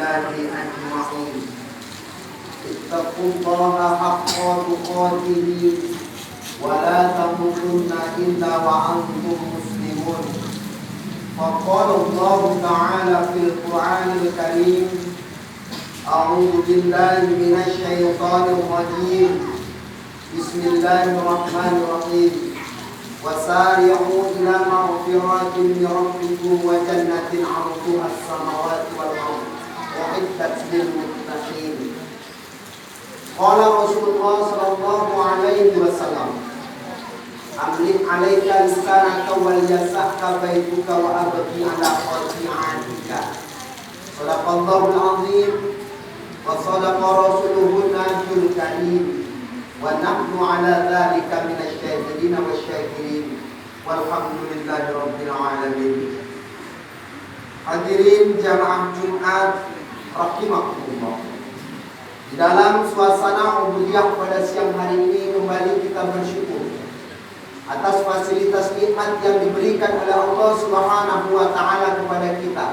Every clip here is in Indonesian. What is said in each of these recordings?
الله أجمعين اتقوا الله حق تقاته ولا تموتن إلا وأنتم مسلمون. فقال الله تعالى في القرآن الكريم: أعوذ بالله من الشيطان الرجيم بسم الله الرحمن الرحيم وسارعوا إلى مغفرة من ربكم وجنة عرضها السماوات والأرض أعدت للمتقين. قال رسول الله صلى الله عليه وسلم: أملك عليك لسانك وليسعك بيتك وأبقي على خطيئتك. صدق الله العظيم وصدق رسوله النبي الكريم ونحن على ذلك من الشاهدين والشاكرين والحمد لله رب العالمين. Hadirin jamaah Jumat rahimakumullah. Di dalam suasana ubudiyah pada siang hari ini kembali kita bersyukur atas fasilitas nikmat yang diberikan oleh Allah Subhanahu wa taala kepada kita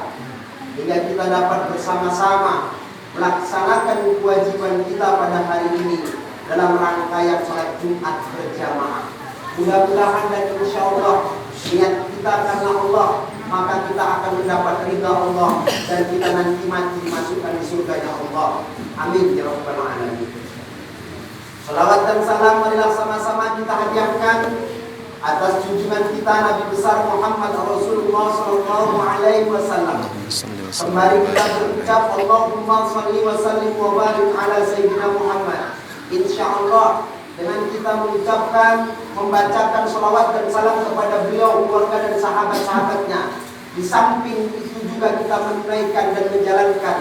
hingga kita dapat bersama-sama melaksanakan kewajiban kita pada hari ini dalam rangkaian salat Jumat berjamaah. Mudah-mudahan dan insyaallah niat kita karena Allah, maka kita akan mendapat ridha Allah dan kita nanti mati dimasukkan di surganya Allah. Amin ya rabbal alamin. Salawat dan salam marilah sama-sama kita hadiahkan atas junjungan kita Nabi besar Muhammad Rasulullah sallallahu alaihi wasallam. Kembali kita berucap Allahumma shalli wa sallim wa barik ala sayyidina Muhammad. Insyaallah dengan kita mengucapkan, membacakan salawat dan salam kepada beliau, keluarga dan sahabat-sahabatnya. Di samping itu juga kita menunaikan dan menjalankan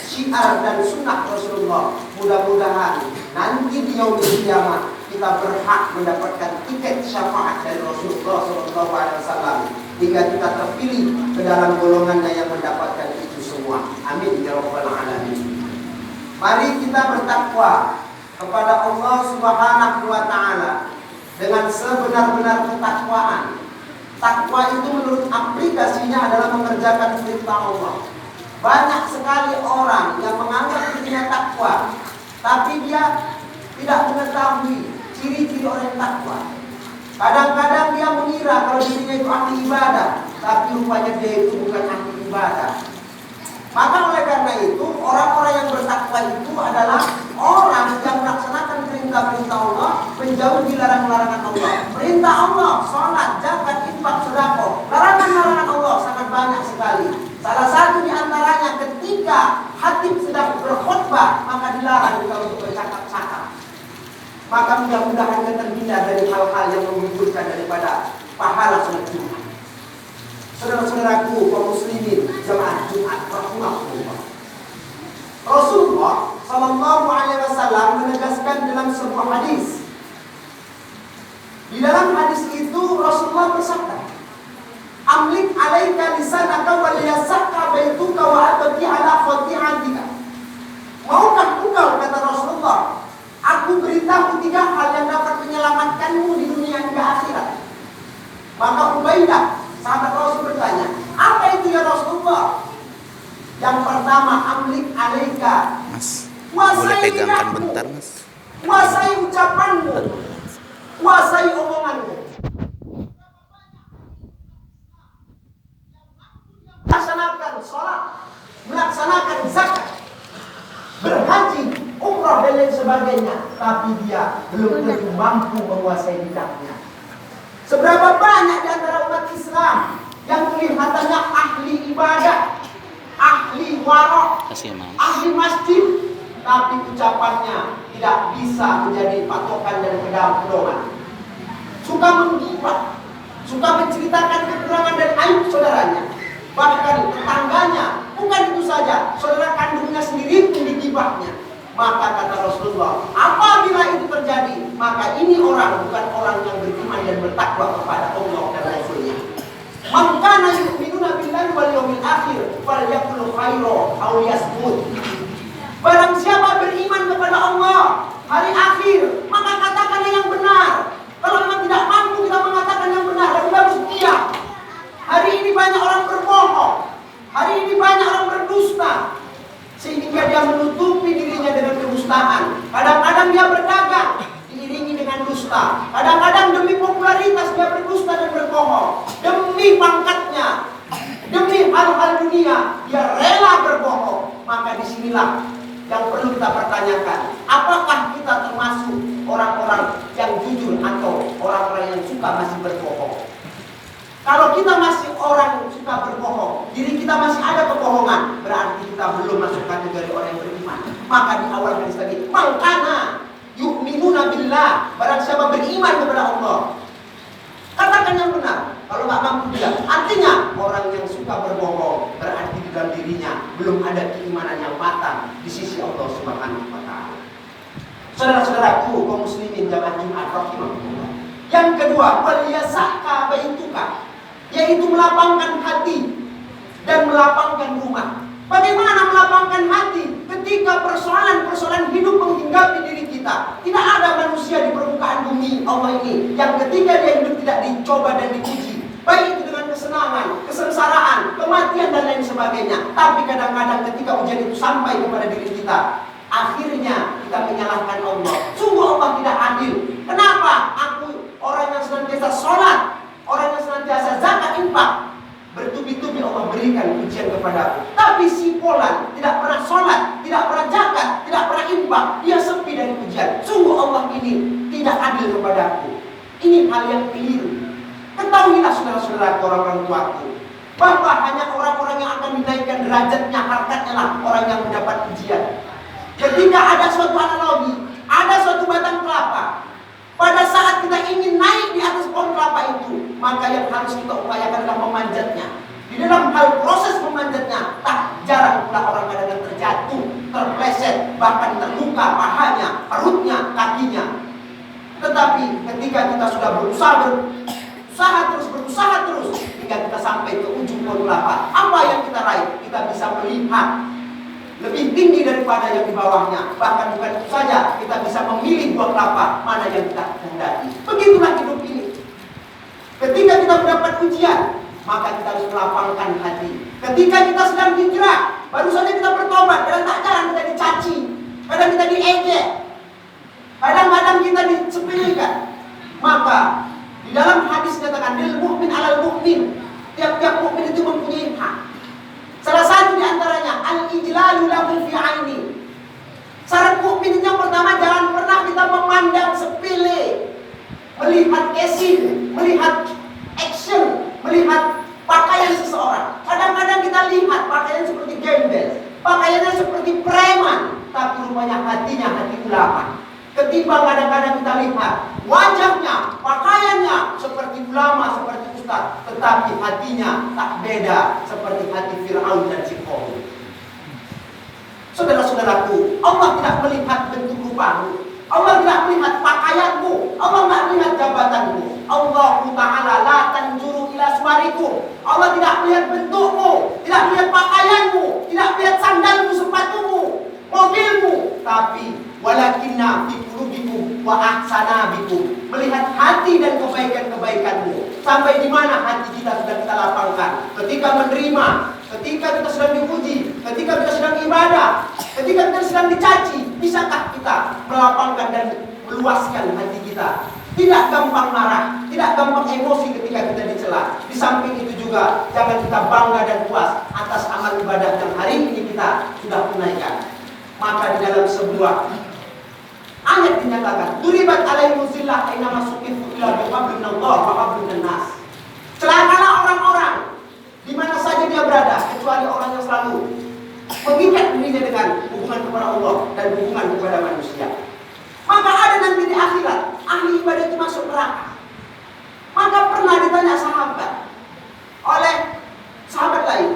syiar dan sunnah Rasulullah. Mudah-mudahan nanti di yaumul qiyamah kita berhak mendapatkan tiket syafaat dari Rasulullah SAW hingga kita terpilih ke dalam golongannya yang mendapatkan itu semua. Amin ya rabbal alamin. Mari kita bertakwa kepada Allah Subhanahu wa taala dengan sebenar-benar ketakwaan. Takwa itu menurut aplikasinya adalah mengerjakan perintah Allah. Banyak sekali orang yang menganggap dirinya takwa, tapi dia tidak mengetahui ciri-ciri orang yang takwa. Kadang-kadang dia mengira kalau dirinya itu ahli ibadah, tapi rupanya dia itu bukan ahli ibadah. Maka oleh karena itu orang-orang yang bertakwa itu adalah orang yang melaksanakan perintah-perintah Allah, menjauhi larangan-larangan Allah. Perintah Allah, sholat, zakat, infak, sedekah. Larangan-larangan Allah sangat banyak sekali. Salah satu di antaranya ketika khatib sedang berkhutbah, maka dilarang kita untuk bercakap-cakap. Maka mudah-mudahan kita terhindar dari hal-hal yang menggugurkan daripada pahala sholat Jumat. Saudara-saudaraku kaum muslimin jemaah Jumat rahimahullah. Rasulullah sallallahu alaihi wasallam menegaskan dalam sebuah hadis. Di dalam hadis itu Rasulullah bersabda, "Amlik alaika lisanaka wa liyasaka baituka wa abqi ala khati'atika." Maukah engkau, kata Rasulullah, aku beritahu 3 hal yang dapat menyelamatkanmu di dunia hingga akhirat. Maka Ubaidah sahabat Rasul bertanya, apa itu ya Rasulullah? Yang pertama, amlik alaika. Mas, kuasai boleh pegangkan lidahmu, bentar mas. kuasai ucapanmu, kuasai omonganmu. Melaksanakan sholat, melaksanakan zakat, berhaji, umrah dan lain sebagainya, tapi dia belum tentu mampu menguasai lidahnya. Seberapa banyak di antara umat Islam yang kelihatannya ahli ibadah, ahli warok, ahli masjid, tapi ucapannya tidak bisa menjadi patokan dan pedoman. Suka menggibah, suka menceritakan kekurangan dan aib saudaranya, bahkan tetangganya. Bukan itu saja, saudara kandungnya sendiri pun digibahnya. Maka kata Rasulullah, apabila itu terjadi, maka ini orang bukan orang yang beriman dan bertakwa kepada Allah dan Rasulnya. Man kana yu'minuna billahi wal yawmil akhir falyaqul khairan aw liyasmut. Barang siapa beriman kepada Allah, hari akhir, maka katakanlah yang benar. Kalau memang tidak mampu kita mengatakan yang benar, lebih bagus diam. Hari ini banyak orang berbohong, hari ini banyak orang berdusta. dia menutupi dirinya dengan kedustaan. Kadang-kadang dia berdagang diiringi dengan dusta. Kadang-kadang demi popularitas dia berdusta dan berbohong. Demi pangkatnya, demi hal-hal dunia, dia rela berbohong. Maka disinilah yang perlu kita pertanyakan. Apakah kita termasuk orang-orang yang jujur atau orang-orang yang suka masih berbohong? Kalau kita masih orang yang suka berbohong, diri kita masih ada kebohongan, berarti kita belum masuk kategori orang yang beriman. Maka di awal hadis tadi, mangkana yu'minuna billah, barang siapa beriman kepada Allah. Katakan yang benar. Kalau nggak mampu bilang, artinya orang yang suka berbohong berarti di dalam dirinya belum ada keimanan yang matang di sisi Allah Subhanahu wa Ta'ala. Saudara-saudaraku, kaum muslimin jamaah Jumat rahimahullah. Yang kedua, wal yasaka baituka, yaitu melapangkan hati dan melapangkan rumah. Bagaimana melapangkan hati ketika persoalan-persoalan hidup menghinggapi diri kita? Tidak ada manusia di permukaan bumi Allah ini yang ketika dia hidup tidak dicoba dan diuji, baik itu dengan kesenangan, kesengsaraan, kematian dan lain sebagainya. Tapi kadang-kadang ketika ujian itu sampai kepada diri kita, akhirnya kita menyalahkan Allah. Sungguh Allah tidak adil. Kenapa aku orang yang senantiasa sholat, orang yang senantiasa zakat infak, bertubi-tubi Allah berikan ujian kepadaku. Tapi si Polan tidak pernah sholat, tidak pernah zakat, tidak pernah infak, dia sepi dari ujian. Sungguh Allah ini tidak adil kepadaku. Ini hal yang keliru. Ketahuilah saudara-saudara, orang-orang tuaku, bahwa hanya orang-orang yang akan dinaikkan derajatnya, harkatnya lah orang yang mendapat ujian. Ketika ada suatu analogi, ada suatu batang kelapa, pada saat kita ingin naik di atas pohon kelapa itu, maka yang harus kita upayakan adalah memanjatnya. Di dalam hal proses memanjatnya, tak jarang pula orang kadang-kadang terjatuh, terpleset, bahkan terluka pahanya, perutnya, kakinya. Tetapi ketika kita sudah berusaha terus, hingga kita sampai ke ujung pohon kelapa, apa yang kita raih? Kita bisa melihat lebih tinggi daripada yang di bawahnya. Bahkan bukan itu saja, kita bisa memilih buah kelapa mana yang kita kehendaki. Begitulah hidup ini. Ketika kita mendapat ujian, maka kita harus melapangkan hati. Ketika kita sedang hijrah, baru saja kita bertobat, kadang tak jarang kita dicaci, kadang kita diejek, kadang-kadang kita disepelekan. Maka di dalam hadis dikatakan lil mu'min alal mu'min, tiap-tiap mukmin itu mempunyai hak. Salah satu di antaranya al-ijlalu lahu fi aini. Syarat mukmin yang pertama, jangan pernah kita memandang sepele, melihat casing, melihat action, melihat pakaian seseorang. Kadang-kadang kita lihat pakaian seperti gembel, pakaiannya seperti preman, tapi rupanya hatinya hati ulama. Ketimbang kadang-kadang kita lihat wajahnya, pakaiannya seperti ulama, seperti ustaz, tetapi hatinya tak beda seperti hati Fir'aun dan si Qarun. Saudara-saudaraku, Allah tidak melihat bentuk rupamu, Allah tidak melihat pakaianmu, Allah tidak melihat jabatanmu. Allah Ta'ala la tanzuru ila suwarikum. Allah tidak melihat bentukmu, tidak melihat pakaianmu, tidak melihat sandalmu, sepatumu, mobilmu, tapi walakinna fi qulubikum wa ahsanabikum, melihat hati dan kebaikan-kebaikanmu. Sampai di mana hati kita sudah kita lapangkan ketika menerima, ketika kita sedang diuji, ketika kita sedang ibadah, ketika kita sedang dicaci. Bisakah kita melapangkan dan meluaskan hati kita? Tidak gampang marah, tidak gampang emosi ketika kita dicela. Di samping itu juga jangan kita bangga dan puas atas amal ibadah yang hari ini kita sudah tunaikan. Maka di dalam sebuah ayat dinyatakan, duribat alaihimuz zillah aina masuqifu ila bihablin Allah wa hablin nas. Celakalah orang-orang di mana saja dia berada, kecuali orang yang selalu mengikat dirinya dengan hubungan kepada Allah dan hubungan kepada manusia. Maka ada nanti di akhirat ahli ibadah itu masuk neraka. Maka pernah ditanya sahabat oleh sahabat lain,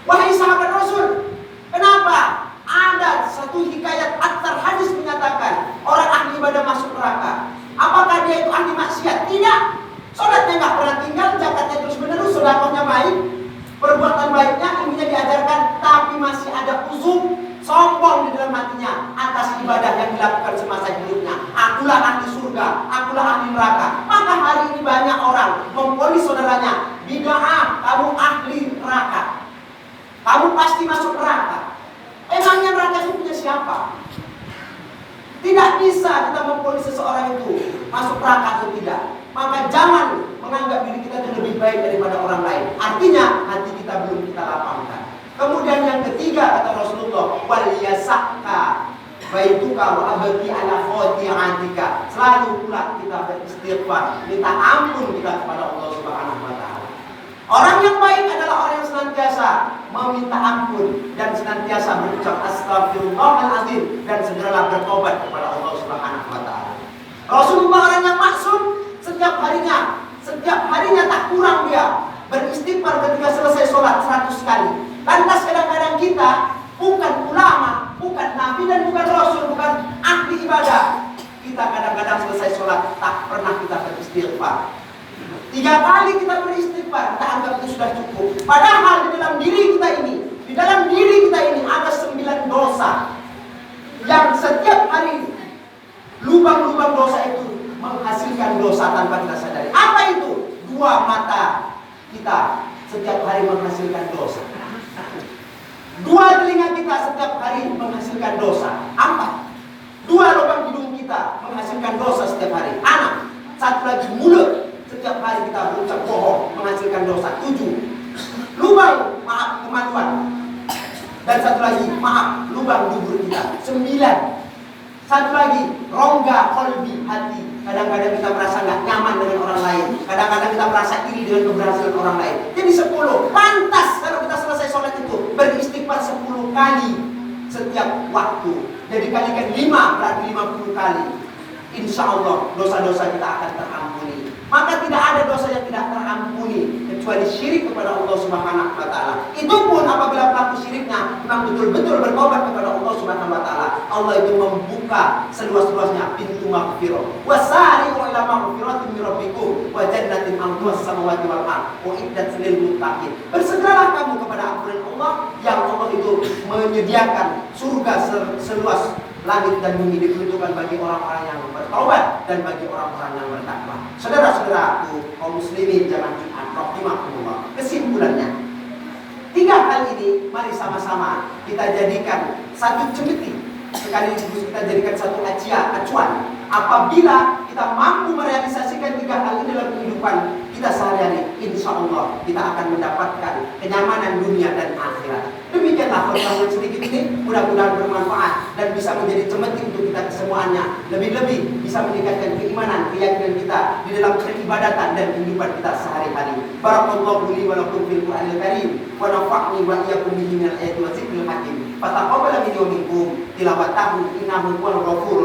wahai sahabat Rasul, kenapa ada satu hikayat atar hadis menyatakan orang ahli ibadah masuk neraka? Apakah dia itu ahli maksiat? Tidak. Sholatnya nggak pernah tinggal, zakatnya terus menerus, sedekahnya baik, perbuatan baiknya ilmunya diajarkan, tapi masih ada uzur, sombong di dalam hatinya atas ibadah yang dilakukan semasa hidupnya. Akulah ahli surga, akulah ahli neraka. Maka hari ini banyak orang memponis saudaranya, bid'ah, kamu ahli neraka, kamu pasti masuk neraka. Emang siapa. Tidak bisa kita memponis seseorang itu masuk neraka atau tidak. Maka jangan menganggap diri kita itu lebih baik daripada orang lain. Artinya hati kita belum kita lapangkan. Kemudian yang ketiga kata Rasulullah, wal yasaka baituka wa abki ala khati'atika. Selalu pula kita beristighfar, minta ampun kita kepada Allah Subhanahu wa taala. Orang yang baik adalah orang yang senantiasa meminta ampun dan senantiasa berucap astagfirullahaladzim dan segeralah bertobat kepada Allah Subhanahu wa taala. Rasulullah orang yang maksum, setiap harinya tak kurang dia beristighfar ketika selesai sholat 100 kali. Lantas kadang-kadang kita bukan ulama, bukan nabi dan bukan rasul, bukan ahli ibadah. Kita kadang-kadang selesai sholat tak pernah kita beristighfar. 3 kali kita beristighfar, kita anggap itu sudah cukup. Padahal di dalam diri kita ini ada 9 dosa yang setiap hari lubang-lubang dosa itu menghasilkan dosa tanpa kita sadari. Apa itu? 2 mata kita setiap hari menghasilkan dosa. 2 telinga kita setiap hari menghasilkan dosa. 4. 2 lubang hidung kita menghasilkan dosa setiap hari. 6. 1 lagi mulut. Setiap hari kita berucap bohong menghasilkan dosa. 7. Lubang kemaluan. Dan 1 lagi lubang dubur kita. 9. 1 lagi rongga kolbi hati. Kadang-kadang kita merasa nggak nyaman dengan orang lain. Kadang-kadang kita merasa iri dengan keberhasilan orang lain. Jadi 10. Pantas kalau kita selesai sholat itu beristighfar 10 kali setiap waktu. Jadi kalikan 5 berarti 50 kali. Insya Allah dosa-dosa kita akan terampuni. Maka tidak ada dosa yang tidak terampuni kecuali syirik kepada Allah Subhanahu wa taala. Itu pun apabila pelaku syiriknya memang betul-betul bertobat kepada Allah Subhanahu wa taala, Allah itu membuka seluas-luasnya pintu maghfirah. Wasari'u ila maghfiratin min rabbikum wa jannatin 'arduha as-samawati wal ardh uiddat lil muttaqin. Bersegeralah kamu kepada ampunan Allah yang Allah itu menyediakan surga seluas langit dan bumi diperuntukkan bagi orang-orang yang bertobat dan bagi orang-orang yang bertakwa. Saudara-saudaraku, kaum muslimin jamaah Jumat rahimakumullah. Kesimpulannya, 3 hal ini mari sama-sama kita jadikan satu cemeti, sekaligus kita jadikan satu acuan. Apabila kita mampu merealisasikan 3 hal ini dalam kehidupan kita sehari-hari, insya Allah kita akan mendapatkan kenyamanan dunia dan akhirat. Demikianlah pertemuan sedikit ini, mudah-mudahan bermanfaat dan bisa menjadi cemeti untuk kita kesemuanya. Lebih-lebih bisa meningkatkan keimanan, keyakinan kita di dalam peribadatan dan kehidupan kita sehari-hari. Barakallahu li wa lakum fil Qur'anil Karim wa nafa'ni wa iyyakum bihi minal ayati wa dzikril hakim. Fataqabbal minni wa minkum tilawatahu innahu huwal ghafur